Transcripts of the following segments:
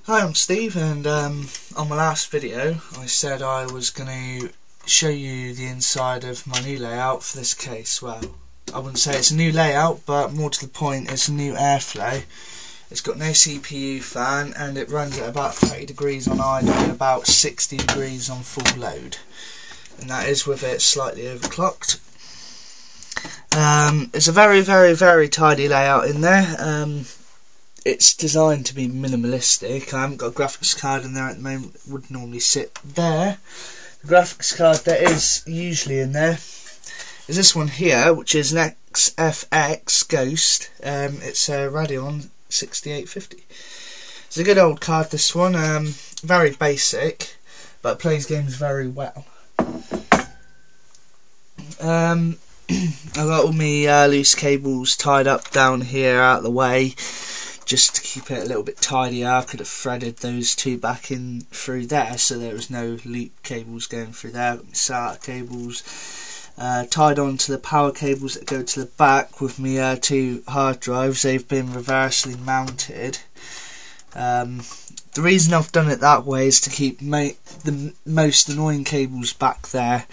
Hi, I'm Steve, and on my last video I said I was going to show you the inside of my new layout for this case. Well, I wouldn't say it's a new layout, but more to the point, it's a new airflow. It's got no CPU fan and it runs at about 30 degrees on idle and about 60 degrees on full load, and that is with it slightly overclocked. It's a very tidy layout in there. It's designed to be minimalistic. I haven't got a graphics card in there at the moment. It would normally sit there. The graphics card that is usually in there is this one here, which is an XFX Ghost. It's a Radeon 6850. It's a good old card, this one. Very basic, but it plays games very well. I've got all my loose cables tied up down here out of the way, just to keep it a little bit tidier. I could have threaded those two back in through there so there was no loop cables going through there. I've got my SATA cables tied on to the power cables that go to the back with my two hard drives. They've been reversely mounted. The reason I've done it that way is to keep the most annoying cables back there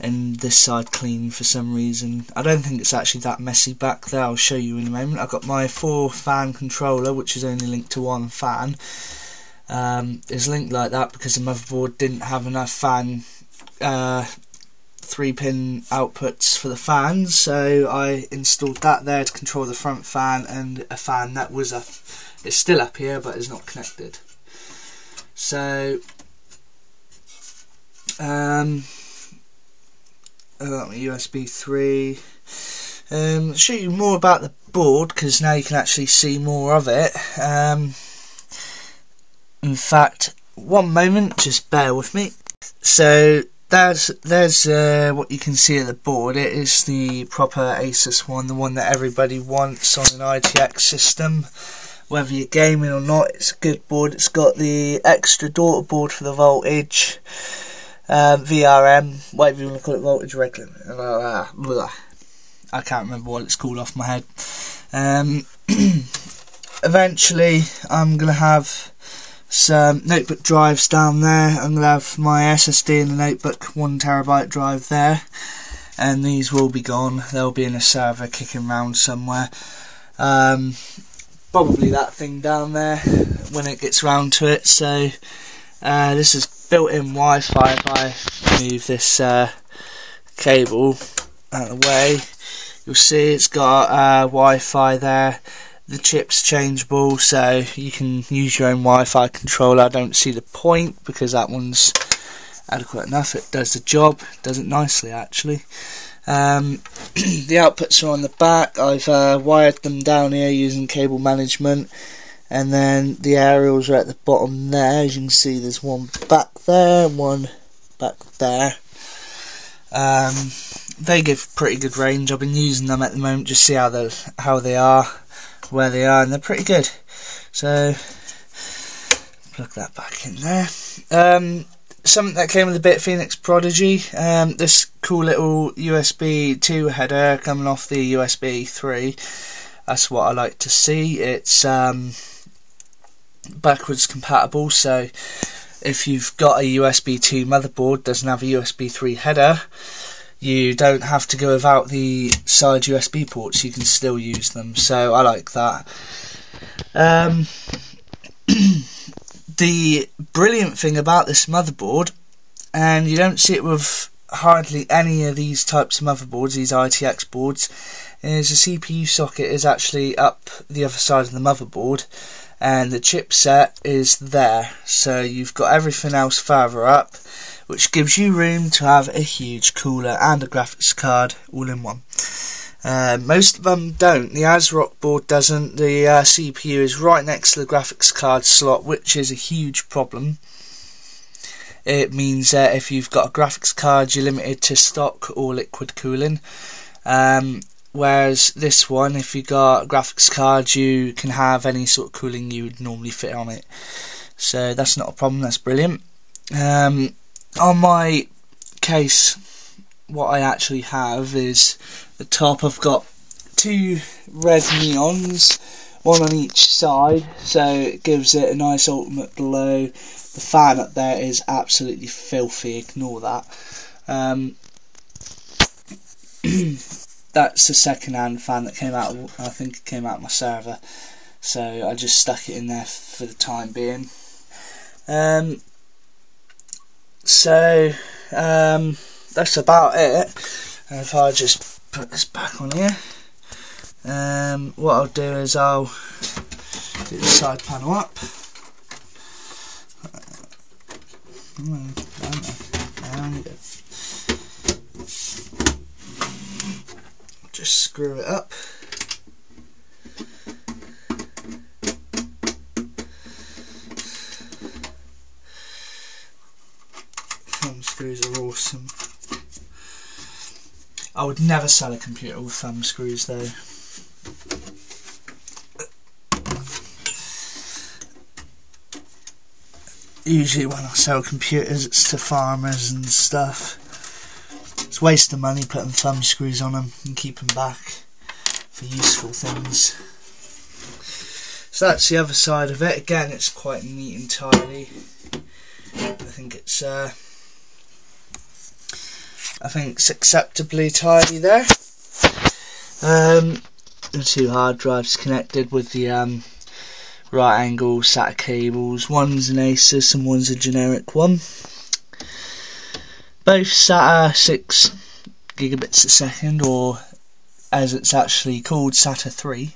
and this side clean for some reason. I don't think it's actually that messy back there. I'll show you in a moment. I've got my 4-fan controller, which is only linked to one fan. It's linked like that because the motherboard didn't have enough fan 3-pin outputs for the fans, so I installed that there to control the front fan and a fan that was up. It's still up here but is not connected. So I've got my USB 3. I'll show you more about the board because now you can actually see more of it. In fact, one moment, just bear with me. So there's what you can see of the board. It is the proper Asus one, the one that everybody wants on an ITX system. Whether you're gaming or not, it's a good board. It's got the extra daughter board for the voltage. VRM, whatever you want to call it, voltage regular. I can't remember what it's called off my head. Eventually, I'm going to have some notebook drives down there. I'm going to have my SSD in the notebook 1TB drive there, and these will be gone. They'll be in a server kicking around somewhere. Probably that thing down there when it gets round to it. So this is built-in Wi-Fi. If I move this cable out of the way, you'll see it's got Wi-Fi there. The chip's changeable, so you can use your own Wi-Fi controller. I don't see the point because that one's adequate enough. It does the job, does it nicely actually. The outputs are on the back. I've wired them down here using cable management. And then the aerials are at the bottom there. As you can see, there's one back there and one back there. They give pretty good range. I've been using them at the moment just to see how they are, where they are, and they're pretty good. So plug that back in there. Something that came with the Bitfenix Prodigy. This cool little USB 2 header coming off the USB 3. That's what I like to see. It's backwards compatible, so if you've got a USB 2 motherboard doesn't have a USB 3 header, you don't have to go without the side USB ports. You can still use them, so I like that. The brilliant thing about this motherboard, and you don't see it with hardly any of these types of motherboards, these ITX boards, is the CPU socket is actually up the other side of the motherboard and the chipset is there, so you've got everything else further up, which gives you room to have a huge cooler and a graphics card all in one. Most of them don't. The ASRock board doesn't. The CPU is right next to the graphics card slot, which is a huge problem. It means that if you've got a graphics card, you're limited to stock or liquid cooling. Whereas this one, if you got a graphics card, you can have any sort of cooling you would normally fit on it. So that's not a problem, that's brilliant. On my case, what I actually have is the top. I've got two red neons one on each side, so it gives it a nice ultimate glow. The fan up there is absolutely filthy, ignore that. That's a second-hand fan that came out, I think it came out of my server, so I just stuck it in there for the time being. That's about it. And if I just put this back on here, what I'll do is I'll do the side panel up. Just screw it up. Thumb screws are awesome. I would never sell a computer with thumb screws though. Usually when I sell computers it's to farmers and stuff. It's a waste of money putting thumb screws on them and keeping back for useful things. So that's the other side of it. Again, it's quite neat and tidy. I think it's acceptably tidy there. The two hard drives connected with the right angle SATA cables. One's an Asus and one's a generic one. Both SATA 6 gigabits a second, or as it's actually called, SATA 3.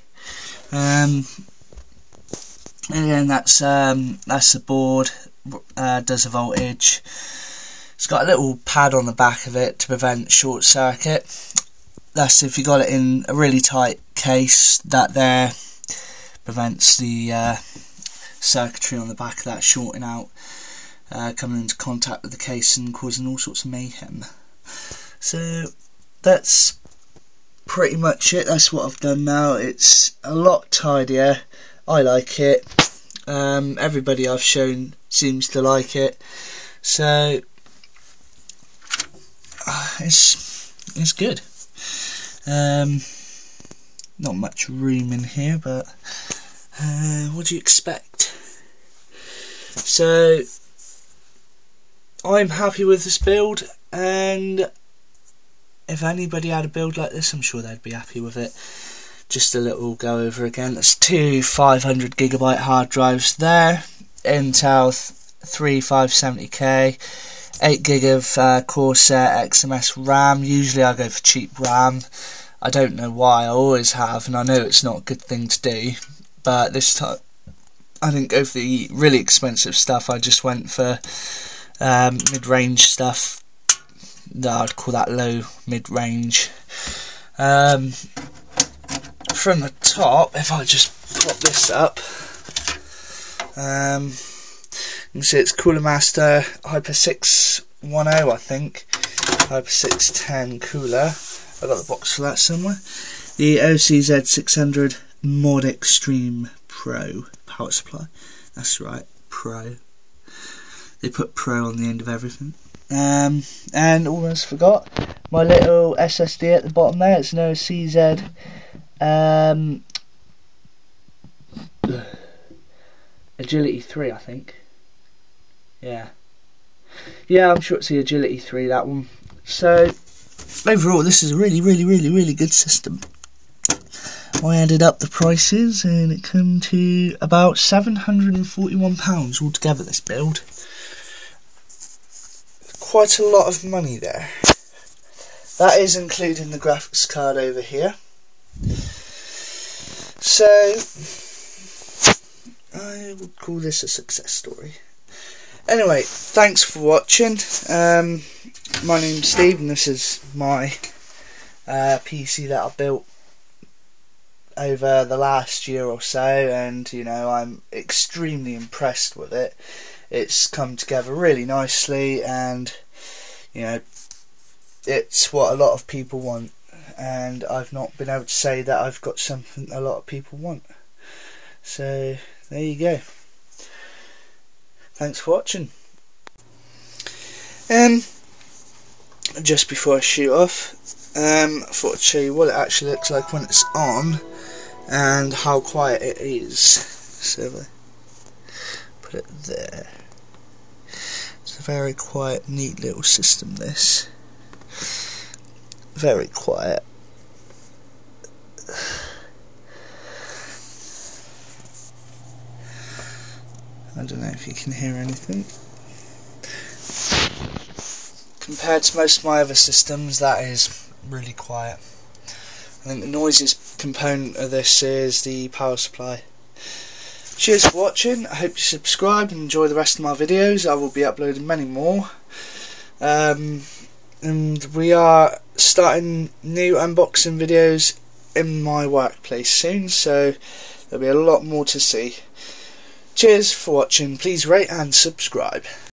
And then that's the board. Does a voltage. It's got a little pad on the back of it to prevent short circuit. That's if you got it in a really tight case, that there prevents the circuitry on the back of that shorting out, coming into contact with the case and causing all sorts of mayhem. So that's pretty much it. That's what I've done now. It's a lot tidier. I like it. Everybody I've shown seems to like it. So it's good. Not much room in here, but what do you expect? So I'm happy with this build, and if anybody had a build like this, I'm sure they'd be happy with it. Just a little go over again. There's two 500GB hard drives there, Intel 3570K, 8GB of Corsair XMS RAM. Usually I go for cheap RAM. I don't know why, I always have, and I know it's not a good thing to do, but this time I didn't go for the really expensive stuff. I just went for mid-range stuff. I'd call that low mid-range. From the top, if I just pop this up, you can see it's Cooler Master Hyper 610, I think, Hyper 610 cooler. I got the box for that somewhere. The OCZ 600 Mod Extreme Pro power supply. That's right, Pro. They put Pro on the end of everything. And almost forgot my little SSD at the bottom there. It's an OCZ Agility 3, I think. Yeah, I'm sure it's the Agility 3, that one. So overall, this is a really good system. I added up the prices and it came to about £741 altogether, this build. Quite a lot of money there. That is including the graphics card over here. So I would call this a success story. Anyway, thanks for watching. My name's Steve and this is my PC that I built over the last year or so, and you know, I'm extremely impressed with it. It's come together really nicely, and you know, it's what a lot of people want, and I've not been able to say that I've got something a lot of people want. So there you go. Thanks for watching. Just before I shoot off, I thought I'd show you what it actually looks like when it's on. and how quiet it is. So if I put it there, it's a very quiet, neat little system, this. Very quiet. I don't know if you can hear anything. Compared to most of my other systems, that is really quiet. I think the noisiest component of this is the power supply. Cheers for watching. I hope you subscribe and enjoy the rest of my videos. I will be uploading many more. And we are starting new unboxing videos in my workplace soon, so there'll be a lot more to see. Cheers for watching. Please rate and subscribe.